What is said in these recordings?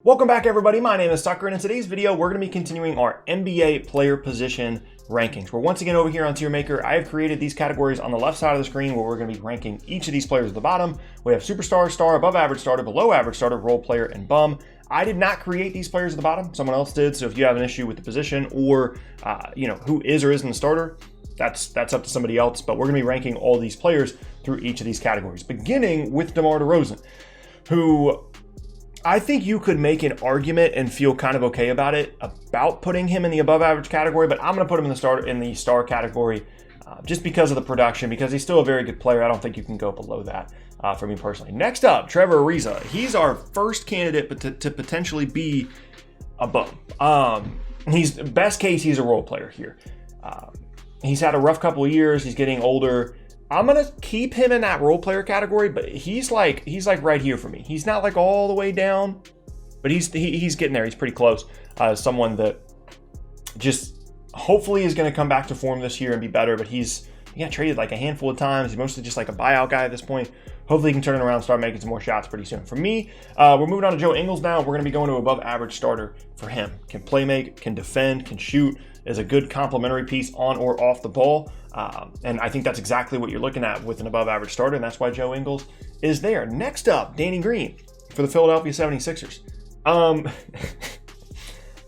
Welcome back, everybody. My name is Tucker, and in today's video, we're going to be continuing our NBA player position rankings. We're once again over here on Tier Maker. I have created these categories on the left side of the screen where we're going to be ranking each of these players at the bottom. We have superstar, star, above average starter, below average starter, role player, and bum. I did not create these players at the bottom. Someone else did. So if you have an issue with the position or, who is or isn't a starter, that's up to somebody else. But we're going to be ranking all these players through each of these categories, beginning with DeMar DeRozan, who I think you could make an argument and feel kind of okay about it, about putting him in the above average category, but I'm going to put him in the star category just because of the production, because he's still a very good player. I don't think you can go below that for me personally. Next up, Trevor Ariza. He's our first candidate to potentially be a bum. He's best case, he's a role player here. He's had a rough couple of years. He's getting older. I'm going to keep him in that role player category, but he's like right here for me. He's not like all the way down, but he's getting there. He's pretty close. Someone that just hopefully is going to come back to form this year and be better, but he got traded like a handful of times. He's mostly just like a buyout guy at this point. Hopefully he can turn it around and start making some more shots pretty soon. For me, we're moving on to Joe Ingles now. We're going to be going to above average starter for him. Can play make, can defend, can shoot, is a good complementary piece on or off the ball. And I think that's exactly what you're looking at with an above average starter, and that's why Joe Ingles is there. Next up, Danny Green for the Philadelphia 76ers. I'm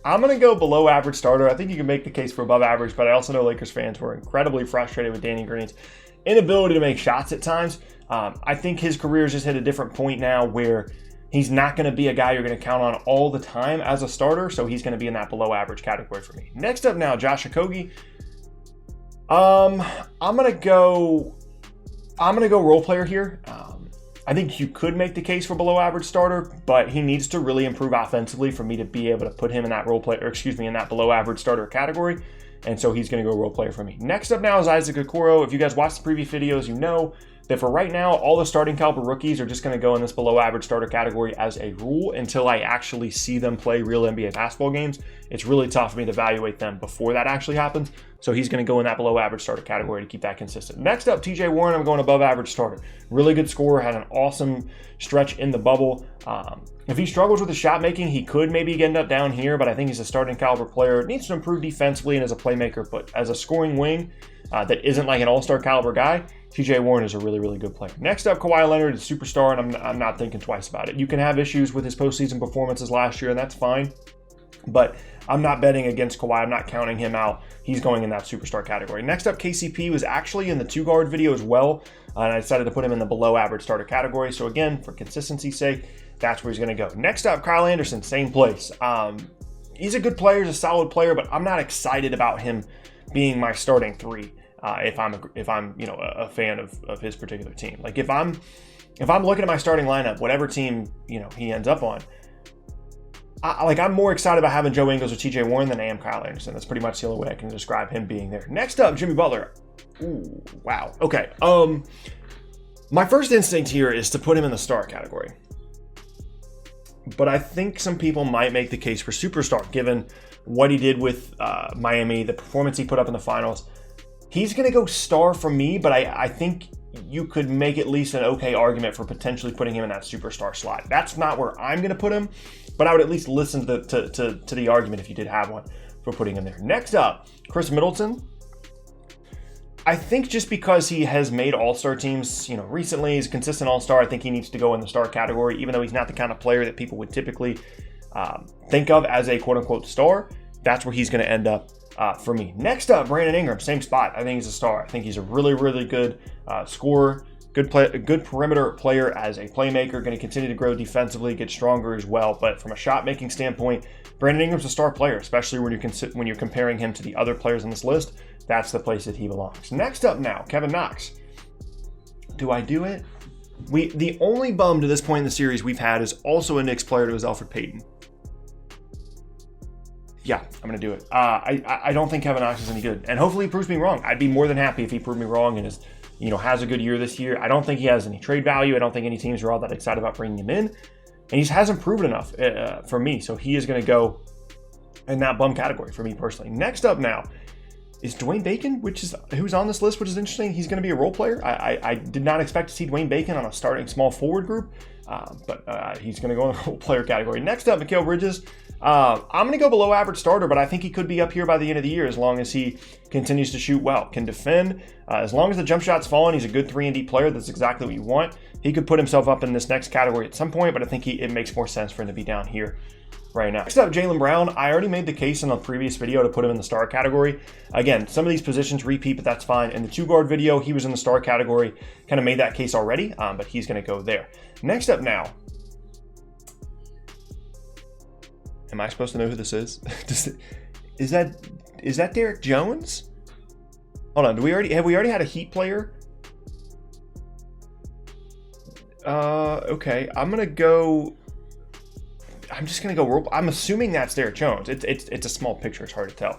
going to go below average starter. I think you can make the case for above average, but I also know Lakers fans were incredibly frustrated with Danny Green's inability to make shots at times. I think his career has just hit a different point now where he's not going to be a guy you're going to count on all the time as a starter, so he's going to be in that below average category for me. Next up now, Josh Okogie. I'm gonna go role player here. I think you could make the case for below average starter, but he needs to really improve offensively for me to be able to put him in that in that below average starter category. And so he's gonna go role player for me. Next up now is Isaac Okoro. If you guys watched the previous videos, you know that for right now, all the starting caliber rookies are just going to go in this below average starter category as a rule until I actually see them play real NBA basketball games. It's really tough for me to evaluate them before that actually happens. So he's going to go in that below average starter category to keep that consistent. Next up, TJ Warren, I'm going above average starter. Really good scorer, had an awesome stretch in the bubble. If he struggles with his shot making, he could maybe end up down here, but I think he's a starting caliber player. Needs to improve defensively and as a playmaker, but as a scoring wing that isn't like an all-star caliber guy, TJ Warren is a really, really good player. Next up, Kawhi Leonard is a superstar, and I'm not thinking twice about it. You can have issues with his postseason performances last year, and that's fine. But I'm not betting against Kawhi. I'm not counting him out. He's going in that superstar category. Next up, KCP was actually in the two-guard video as well, and I decided to put him in the below-average starter category. So again, for consistency's sake, that's where he's going to go. Next up, Kyle Anderson, same place. He's a good player. He's a solid player, but I'm not excited about him being my starting three. If I'm a fan of his particular team. Like if I'm looking at my starting lineup, whatever team he ends up on, I'm more excited about having Joe Ingles or TJ Warren than I am Kyle Anderson. That's pretty much the only way I can describe him being there. Next up, Jimmy Butler. Ooh, wow. Okay. My first instinct here is to put him in the star category, but I think some people might make the case for superstar given what he did with Miami, the performance he put up in the finals. He's going to go star for me, but I think you could make at least an okay argument for potentially putting him in that superstar slot. That's not where I'm going to put him, but I would at least listen to the argument if you did have one for putting him there. Next up, Chris Middleton. I think just because he has made all-star teams, recently, he's a consistent all-star, I think he needs to go in the star category, even though he's not the kind of player that people would typically think of as a quote-unquote star. That's where he's going to end up. For me. Next up, Brandon Ingram, same spot. I think he's a star. I think he's a really, really good scorer, good perimeter player as a playmaker, going to continue to grow defensively, get stronger as well. But from a shot-making standpoint, Brandon Ingram's a star player, especially when you're comparing him to the other players on this list. That's the place that he belongs. Next up now, Kevin Knox. Do I do it? The only bum to this point in the series we've had is also a Knicks player. It was Elfrid Payton. Yeah, I'm going to do it. I don't think Kevin Knox is any good. And hopefully he proves me wrong. I'd be more than happy if he proved me wrong and has a good year this year. I don't think he has any trade value. I don't think any teams are all that excited about bringing him in. And he hasn't proven enough for me. So he is going to go in that bum category for me personally. Next up now is Dwayne Bacon, who's on this list, which is interesting. He's going to be a role player. I did not expect to see Dwayne Bacon on a starting small forward group. but he's going to go in the role player category. Next up, Mikal Bridges. I'm going to go below average starter, but I think he could be up here by the end of the year as long as he continues to shoot well, can defend. As long as the jump shot's falling, he's a good 3-and-D player. That's exactly what you want. He could put himself up in this next category at some point, but I think it makes more sense for him to be down here right now. Next up, Jaylen Brown. I already made the case in a previous video to put him in the star category. Again, some of these positions repeat, but that's fine. In the 2-guard video, he was in the star category. Kind of made that case already, but he's going to go there. Next up now. Am I supposed to know who this is? Is that Derek Jones? Hold on. Have we already had a Heat player? Okay. I'm just gonna go. I'm assuming that's Derek Jones. It's a small picture. It's hard to tell.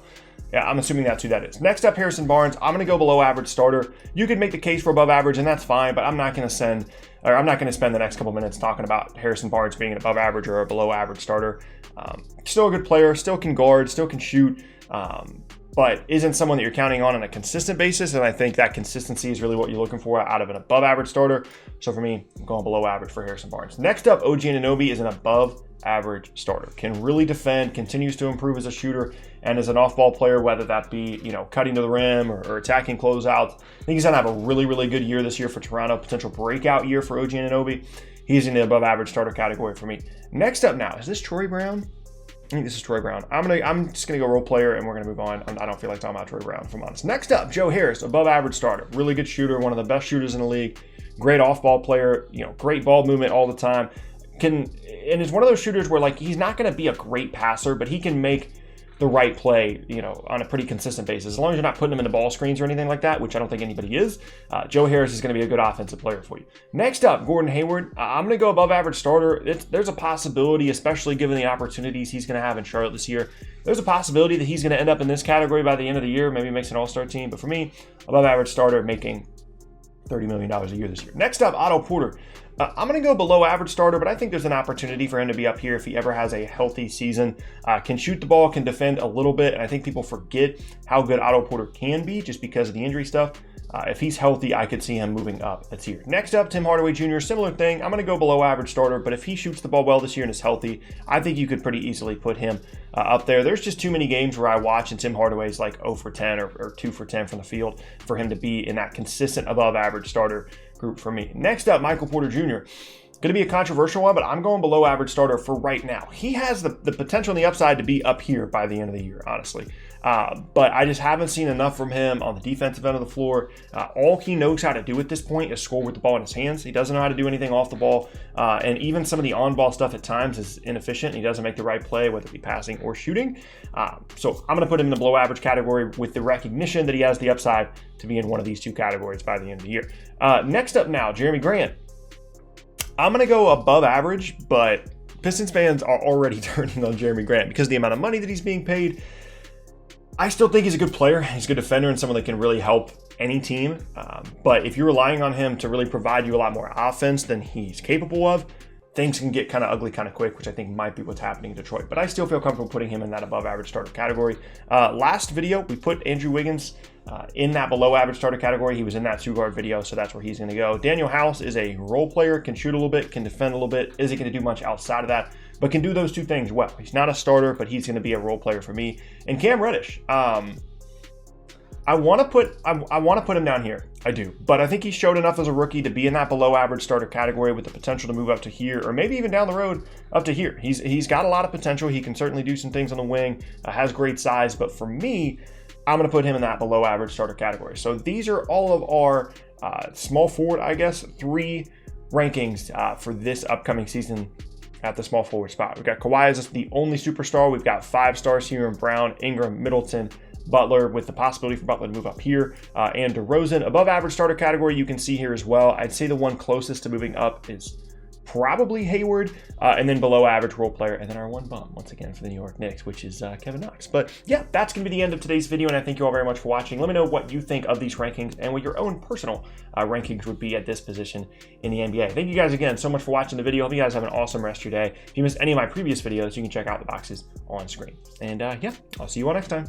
Yeah, I'm assuming that's who that is. Next up, Harrison Barnes. I'm gonna go below average starter. You could make the case for above average, and that's fine. But I'm not gonna spend the next couple minutes talking about Harrison Barnes being an above average or a below average starter. Still a good player. Still can guard. Still can shoot. But isn't someone that you're counting on a consistent basis. And I think that consistency is really what you're looking for out of an above average starter. So for me, I'm going below average for Harrison Barnes. Next up, OG Anunoby is an above average starter. Can really defend, continues to improve as a shooter, and as an off-ball player, whether that be, cutting to the rim or attacking closeouts. I think he's going to have a really, really good year this year for Toronto, potential breakout year for OG Anunoby. He's in the above average starter category for me. Next up now, is this Troy Brown? I think this is Troy Brown. I'm just gonna go role player and we're gonna move on. I don't feel like talking about Troy Brown, if I'm honest. Next up, Joe Harris, above average starter, really good shooter, one of the best shooters in the league, great off-ball player, great ball movement all the time. And is one of those shooters where he's not gonna be a great passer, but he can make the right play, on a pretty consistent basis. As long as you're not putting him into ball screens or anything like that, which I don't think anybody is, Joe Harris is going to be a good offensive player for you. Next up, Gordon Hayward. I'm going to go above average starter. There's a possibility, especially given the opportunities he's going to have in Charlotte this year, there's a possibility that he's going to end up in this category by the end of the year, maybe makes an all-star team. But for me, above average starter, making $30 million a year this year. Next up, Otto Porter. I'm going to go below average starter, but I think there's an opportunity for him to be up here if he ever has a healthy season. Can shoot the ball, can defend a little bit, and I think people forget how good Otto Porter can be just because of the injury stuff. If he's healthy, I could see him moving up a tier. Next up, Tim Hardaway Jr., similar thing. I'm going to go below average starter, but if he shoots the ball well this year and is healthy, I think you could pretty easily put him up there. There's just too many games where I watch and Tim Hardaway's like 0 for 10 or 2 for 10 from the field for him to be in that consistent above average starter group for me. Next up, Michael Porter Jr. Going to be a controversial one, but I'm going below average starter for right now. He has the potential and the upside to be up here by the end of the year, honestly. But I just haven't seen enough from him on the defensive end of the floor. All he knows how to do at this point is score with the ball in his hands. He doesn't know how to do anything off the ball. And even some of the on-ball stuff at times is inefficient. He doesn't make the right play, whether it be passing or shooting. So I'm going to put him in the below average category with the recognition that he has the upside to be in one of these two categories by the end of the year. Next up now, Jeremy Grant. I'm going to go above average, but Pistons fans are already turning on Jeremy Grant because of the amount of money that he's being paid. I still think he's a good player. He's a good defender and someone that can really help any team. But if you're relying on him to really provide you a lot more offense than he's capable of, things can get kind of ugly kind of quick, which I think might be what's happening in Detroit. But I still feel comfortable putting him in that above average starter category. Last video, we put Andrew Wiggins in that below average starter category. He was in that 2-guard video, so that's where he's going to go. Daniel House is a role player, can shoot a little bit, can defend a little bit. Isn't going to do much outside of that, but can do those two things well. He's not a starter, but he's going to be a role player for me. And Cam Reddish, I want to put him down here. I do, but I think he showed enough as a rookie to be in that below average starter category with the potential to move up to here, or maybe even down the road up to here. He's got a lot of potential. He can certainly do some things on the wing. Has great size, but for me, I'm going to put him in that below average starter category. So these are all of our small forward, I guess, 3 rankings for this upcoming season at the small forward spot. We've got Kawhi as the only superstar. We've got 5 stars here in Brown, Ingram, Middleton, Butler, with the possibility for Butler to move up here, and DeRozan. Above average starter category you can see here as well. I'd say the one closest to moving up is probably Hayward, and then below average role player, and then our one bum once again for the New York Knicks, which is Kevin Knox. But yeah, that's going to be the end of today's video, and I thank you all very much for watching. Let me know what you think of these rankings and what your own personal rankings would be at this position in the NBA. Thank you guys again so much for watching the video. Hope you guys have an awesome rest of your day. If you missed any of my previous videos, you can check out the boxes on screen. And yeah, I'll see you all next time.